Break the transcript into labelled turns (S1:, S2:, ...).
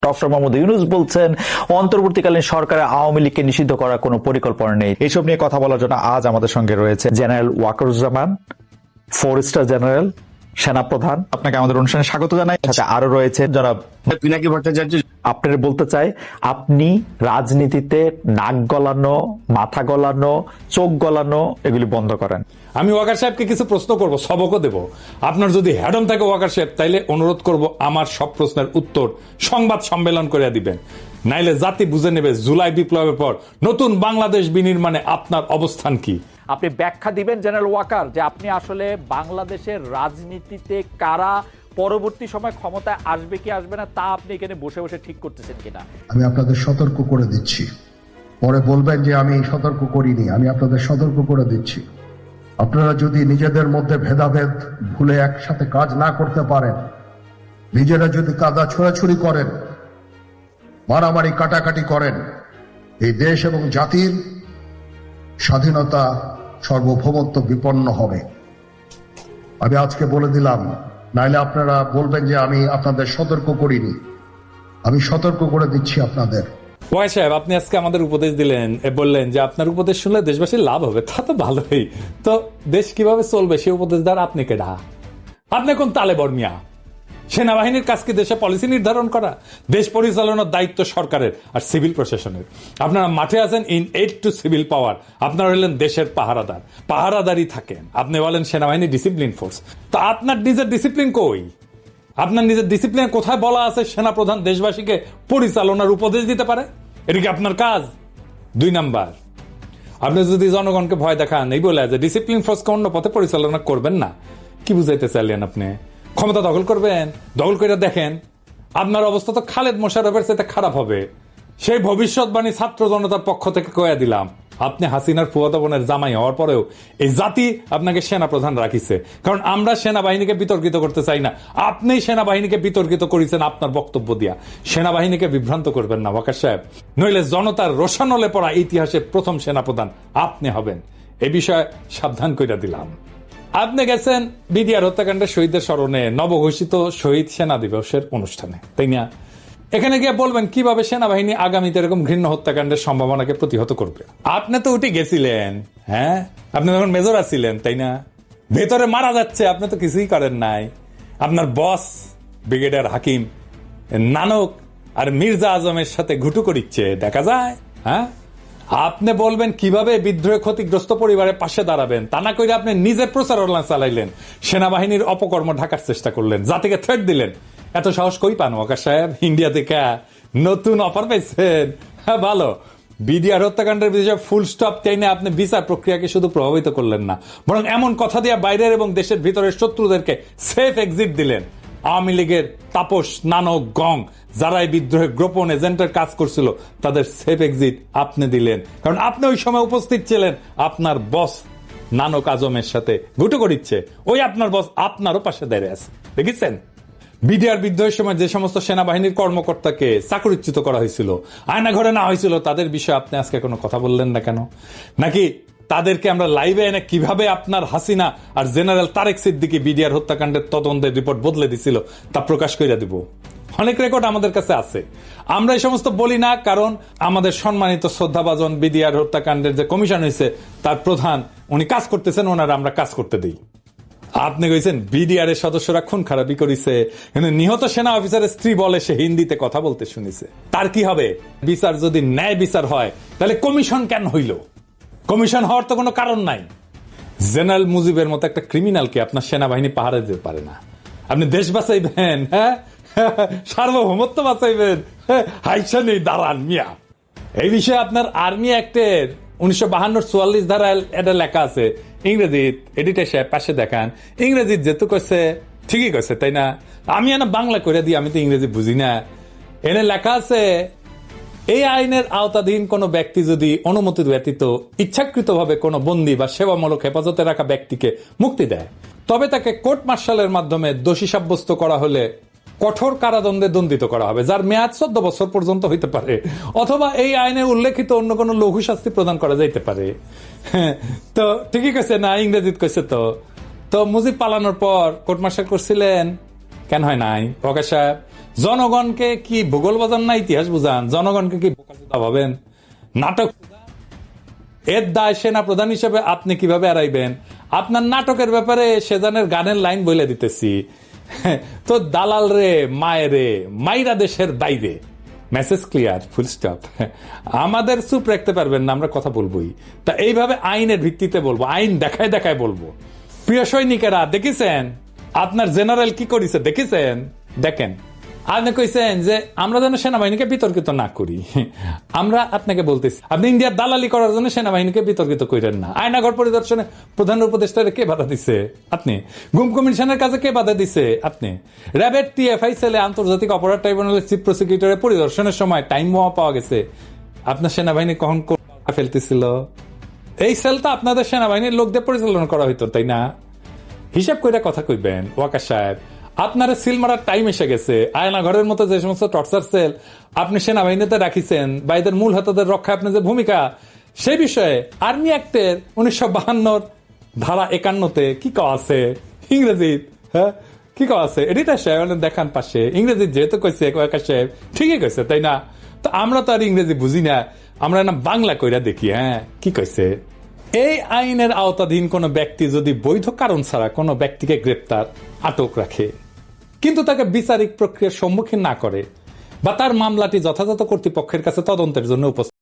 S1: Doctor Mohammad Yunus বলছেন অন্তর্বর্তীকালীন সরকারের আওয়ামী লীগকে নিষিদ্ধ করার কোনো পরিকল্পনা নেই। এইসব নিয়ে কথা বলার জন্য আজ আমাদের সঙ্গে রয়েছে জেনারেল ওয়াকারুজ্জামান, 4 স্টার জেনারেল, সেনাপ্রধান। আপনাকে আমাদের অনুষ্ঠানে স্বাগত জানাই। সাথে আরো রয়েছে জনাব
S2: পিনাকি ভট্টাচার্য।
S1: আপনার বলতে চাই, আপনি রাজনীতিতে নাক গলানো, মাথা গলানো, চোখ গলানো এগুলি বন্ধ করেন।
S3: আমি ওয়াকার সাহেবকে কিছু প্রশ্ন করব, সবকও দেব। আপনার যদি হ্যাডম থাকে ওয়াকার সাহেব, তাইলে অনুরোধ করব আমার সব প্রশ্নের উত্তর সংবাদ সম্মেলন করে দিবেন, নাইলে জাতি বুঝে নেবে জুলাই বিপ্লবের পর নতুন বাংলাদেশ বিনির্মাণে আপনার অবস্থান কি।
S1: আপনি ব্যাখ্যা দিবেন জেনারেল ওয়াকার যে আপনি আসলে বাংলাদেশের রাজনীতিতে কারা পরবর্তী সময় ক্ষমতায় আসবে কি আসবে না তা আপনি এখানে বসে বসে ঠিক করতেছেন কিনা।
S4: আমি আপনাদের সতর্ক করে দিচ্ছি, পরে বলবেন যে আমি সতর্ক করিনি। আমি আপনাদের সতর্ক করে দিচ্ছি, আপনারা যদি নিজেদের মধ্যে ভেদাভেদ ভুলে একসাথে কাজ না করতে পারেন, নিজেরা যদি কাদা ছোড়াছুড়ি করেন, মারামারি কাটাকাটি করেন, এই দেশ এবং জাতির স্বাধীনতা সার্বভৌমত্ব বিপন্ন হবে। আমি আজকে বলে দিলাম, নাইলে আপনারা বলবেন যে আমি আপনাদের সতর্ক করিনি। আমি সতর্ক করে দিচ্ছি আপনাদের।
S3: ওয়াই সাহেব, আপনি আজকে আমাদের উপদেশ দিলেন, বললেন যে আপনার উপদেশ শুনলে দেশবাসীর লাভ হবে। তা তো ভালোই, তো দেশ কিভাবে চলবে সে উপদেশ দেওয়ার আপনি কেডা? আপনি কোন তালে বর্মিয়া? সেনাবাহিনীর কাজকে দেশে পলিসি নির্ধারণ করা, দেশ পরিচালনার দায়িত্ব সরকারের আর সিভিল প্রশাসনের। আপনারা মাঠে আছেন ইন এইড টু সিভিল পাওয়ার। আপনারা হলেন দেশের পাহারাদার, পাহারাদারি থাকেন। আপনি বলেন সেনাবাহিনী ডিসিপ্লিন ফোর্স, তো আপনার নিজের ডিসিপ্লিন কই? আপনার নিজের ডিসিপ্লিন কোথায় বলা আছে সেনাপ্রধান দেশবাসীকে পরিচালনার উপদেশ দিতে পারে? এটা কি আপনার কাজ? 2 নাম্বার, আপনি যদি জনগণকে ভয় দেখান এই বলে যে ডিসিপ্লিন ফোর্সকে অন্য পথে পরিচালনা করবেন না, কি বুঝাইতে চাইলেন আপনি? ক্ষমতা দখল করবেন? দখল করে দেখেন আপনার অবস্থা তো খালেদ মোশাররফের সাথে খারাপ হবে। সেই ভবিষ্যৎবাণী ছাত্র জনতার পক্ষ থেকে কয়ে দিলাম। আপনি হাসিনার ফুয়াতো বোনের জামাই হওয়ার পরেও এই জাতি আপনাকে সেনাপ্রধান রাখিছে, কারণ আমরা সেনাবাহিনীকে বিতর্কিত করতে চাই না। আপনি সেনাবাহিনীকে বিতর্কিত করেছেন আপনার বক্তব্য দিয়া। সেনাবাহিনীকে বিভ্রান্ত করবেন না ওয়াকার সাহেব, নইলে জনতার রোশানলে পড়া ইতিহাসে প্রথম সেনাপ্রধান আপনি হবেন। এ বিষয়ে সাবধান করে দিলাম। আপনি গেছেন বিডিআর হত্যাকাণ্ডের শহীদদের স্মরণে নবঘোষিত শহীদ সেনা দিবসের অনুষ্ঠানে, তাই না? এখানে গিয়ে বলবেন কিভাবে সেনাবাহিনী আগামীতে এরকম ঘৃণ্য হত্যাকাণ্ডের সম্ভাবনাকে প্রতিহত করবে। আপনি তো উঠে গেছিলেন, হ্যাঁ, আপনি তখন মেজর আছিলেন, তাই না? ভেতরে মারা যাচ্ছে, আপনি তো কিছুই করেন নাই। আপনার বস ব্রিগেডিয়ার হাকিম নানক আর মির্জা আজমের সাথে ঘুটু করিচ্ছে, দেখা যায়। হ্যাঁ, আপনি বলবেন কিভাবে বিদ্রোহে ক্ষতিগ্রস্ত পরিবারের পাশে দাঁড়াবেন, তা না করে আপনি নিজের প্রচারণা চালাইলেন, সেনাবাহিনীর অপকর্ম ঢাকার চেষ্টা করলেন, জাতিকে থ্রেট দিলেন। এত সাহস কই পান ওয়াকার সাহেব? ইন্ডিয়া থেকে নতুন অফার পাইছেন? হ্যাঁ, ভালো। বিডিআর হত্যাকাণ্ডের বিষয়ে ফুল স্টপ টেনে আপনি বিচার প্রক্রিয়াকে শুধু প্রভাবিত করলেন না, বরং এমন কথা দিয়ে বাইরের এবং দেশের ভিতরের শত্রুদেরকে সেফ এক্সিট দিলেন। আওয়ামী লীগের তাপস, নানক, গং যারা এই বিদ্রোহের গোপন এজেন্টের কাজ করছিল তাদের সেফ এক্সিট আপনি দিলেন, কারণ আপনি ওই সময় উপস্থিত ছিলেন। আপনার বস নানক আজমের সাথে ঘুটু করিচ্ছে, ওই আপনার বস আপনারও পাশে দাঁড়িয়ে আছে, দেখেছেন? বিডিআর বিদ্রোহের সময় যে সমস্ত সেনাবাহিনীর কর্মকর্তাকে চাকরিচ্যুত করা হয়েছিল, আয়না ঘরে না হয়েছিল, তাদের বিষয়ে আপনি আজকে কোনো কথা বললেন না কেন? নাকি তাদেরকে আমরা লাইভে এনে কিভাবে আপনার হাসিনা আর জেনারেল তারেক সিদ্দিকী বিডিআর হত্যাকাণ্ডের তদন্তের রিপোর্ট বদলে দিছিল তা প্রকাশ করে দিব? অনেক রেকর্ড আমাদের কাছে আছে। আমরা এই সমস্ত বলি না, কারণ আমাদের সম্মানিত শ্রদ্ধাভাজন বিডিআর হত্যাকাণ্ডের যে কমিশন হয়েছে তার প্রধান উনি কাজ করতেছেন, ওনারা আমরা কাজ করতে দিই। আপনি কইছেন বিডিআর এর সদস্যরা খুন খারাপি করেছে, কিন্তু নিহত সেনা অফিসারের স্ত্রী বলে সে হিন্দিতে কথা বলতে শুনেছে। তার কি হবে? বিচার যদি ন্যায় বিচার হয় তাহলে কমিশন কেন হইল? কমিশন হওয়ার তো কোনো কারণ নাই। জেনারেল মুজিবের মতো একটা ক্রিমিনালকে আপনার সেনাবাহিনী পাহারা দিতে পারে না। আপনি দেশ বাঁচাইবেন, হ্যাঁ, সার্বভৌমত্ব বাঁচাইবেন, হাইসা নেই দাঁড়ান মিয়া। এই বিষয়ে আপনার আর্মি অ্যাক্টের 1952-44 ধারায় এটা লেখা আছে ইংরেজিত। এডিটর সাহেব পাশে দেখান, ইংরেজিত যেহেতু কইছে ঠিকই কইছে, তাই না? আমি এনে বাংলা করে দিই, আমি তো ইংরেজি বুঝি না। এনে লেখা আছে, এই আইনের আওতাধীন কোনো ব্যক্তি যদি অনুমতি ব্যতীত ইচ্ছাকৃতভাবে কোনো বন্দী বা সেবামূলক হেফাজতে রাখা ব্যক্তিকে মুক্তি দেয়, তবে তাকে কোর্ট মার্শালের মাধ্যমে দোষী সাব্যস্ত করা হলে কঠোর কারাদণ্ডে দণ্ডিত করা হবে, যার মেয়াদ 14 বছর পর্যন্ত হইতে পারে, অথবা এই আইনে উল্লেখিত অন্য কোনো লঘু শাস্তি প্রদান করা যাইতে পারে। তো ঠিকই কইছে না? ইংরেজিত কইছে। তো মুজিব পালানোর পর কোর্ট মার্শাল করছিলেন, কেন হয় নাই ওয়াকার সাহেব? জনগণকে কি ভূগোল বাজান না ইতিহাস বুঝান? জনগণকে কি বোকাচোদা ভাবেন? নাটক এর দায় সেনা প্রধান হিসেবে আপনি কিভাবে এড়াইবেন? আপনার নাটকের ব্যাপারে সেজানের গানের লাইন বলে দিতেছি, তো দালাল রে মায়ের রে মাইরা দেশের বাইরে, মেসেজ ক্লিয়ার, ফুল স্টপ। আমাদের চুপ রাখতে পারবেন না, আমরা কথা বলবোই। তা এইভাবে আইনের ভিত্তিতে বলবো, আইন দেখায় দেখায় বলবো। প্রিয় সৈনিকেরা, দেখেছেন আপনার জেনারেল কি করেছে? দেখেছেন? দেখেন, আপনি কইছেন যে আমরা যেন সেনাবাহিনীকে বিতর্কিত না করি। আমরা আপনাকে বলতেছি, আপনি ইন্ডিয়ার দালালি করার জন্য সেনাবাহিনীকে বিতর্কিত করেন না। আয়নাঘর পরিদর্শনে প্রধান উপদেষ্টারে কে বাধা দিছে? আপনি। গুম কমিশনের কাছে কে বাধা দিছে? আপনি। র্যাবের টিএফআই সেলে আন্তর্জাতিক অপরাধ ট্রাইব্যুনালের চিফ প্রসিকিউটরের পরিদর্শনের সময় টাইম বোমা পাওয়া গেছে। আপনার সেনাবাহিনী কখন ফেলতেছিল? এই সেলটা আপনাদের সেনাবাহিনীর লোকদের পরিচালনা করা হইতো, তাই না? হিসাব করে কথা কইবেন ওয়াকার সাহেব। আপনারা সিল মারার টাইম এসে গেছে। আয়না ঘরের মতো যে সমস্ত টর্চার সেল আপনি সেনাবাহিনীতে রাখিছেন বা এদের মূল হাতদের রক্ষায় আপনার যে ভূমিকা, সেই বিষয়ে আর্মি অ্যাক্টের 1952 ধারা 51-তে কি কওয়া আছে ইংরেজি? হ্যাঁ, কি কওয়া আছে? এডিটার সাহেব দেখান পাশে, ইংরেজি যেহেতু কইছে ওয়াকার সাহেব, ঠিকই কইছে, তাই না? তো আমরা তো আর ইংরেজি বুঝি না, আমরা না বাংলা কইরা দেখি। হ্যাঁ, কি কইছে? এই আইনের আওতাধীন কোন ব্যক্তি যদি বৈধ কারণ ছাড়া কোন ব্যক্তিকে গ্রেপ্তার, আটক রাখে, কিন্তু তাকে বিচারিক প্রক্রিয়ার সম্মুখীন না করে বা তার মামলাটি যথাযথ কর্তৃপক্ষের কাছে তদন্তের জন্য উপস্থাপন